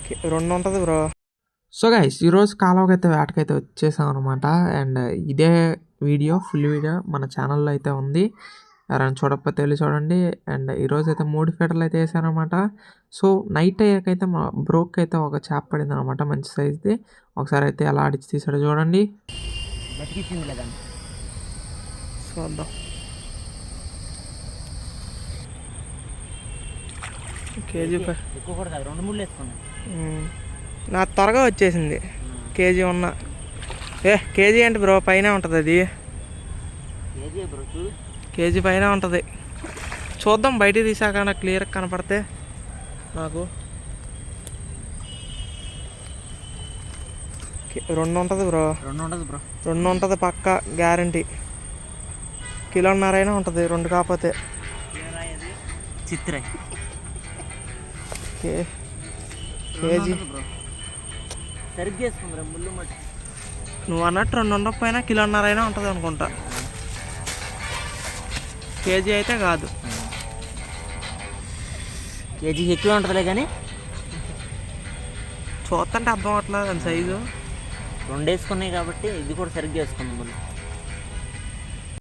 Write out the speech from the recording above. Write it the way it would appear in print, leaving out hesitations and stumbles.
2 ఉంటుంది bro. So guys ఈరోజు కాలువకైతే వేటకైతే వచ్చేసాం అనమాట. అండ్ ఇదే వీడియో ఫుల్ వీడియో మన ఛానల్లో అయితే ఉంది, ఎవరైనా చూడకపోతే వెళ్ళి చూడండి. అండ్ ఈరోజు అయితే 3 ఫీటర్లు అయితే వేసానమాట. సో నైట్ అయ్యాకైతే మా బ్రోక్ అయితే ఒక చేప పడింది అనమాట, మంచి సైజ్ది. ఒకసారి అయితే ఎలా ఆడిచి తీసాడో చూడండి, చూద్దాం. కేజీ నా త్వరగా వచ్చేసింది. కేజీ ఉన్న కేజీ అంటే బ్రో పైన ఉంటుంది, అది కేజీ పైన ఉంటుంది. చూద్దాం బయటికి తీసాక నాకు క్లియర్గా కనపడితే. నాకు 2 ఉంటుంది బ్రో. 2 ఉంటుంది పక్క గ్యారంటీ. 1.5 కిలో ఉంటుంది 2 కాకపోతే. చిత్ర కేజీ నువ్వు అన్నట్టు 2 ఉండకపోయినా 1.5 కిలో ఉంటుంది అనుకుంటా. కేజీ అయితే కాదు, కేజీ ఎక్కువ ఉంటుందిలే కానీ చూస్తుంటే అర్థం అవట్లేదు దాని సైజు. 2 వేసుకున్నాయి కాబట్టి ఇది కూడా సరిగ్గా వేసుకుంది.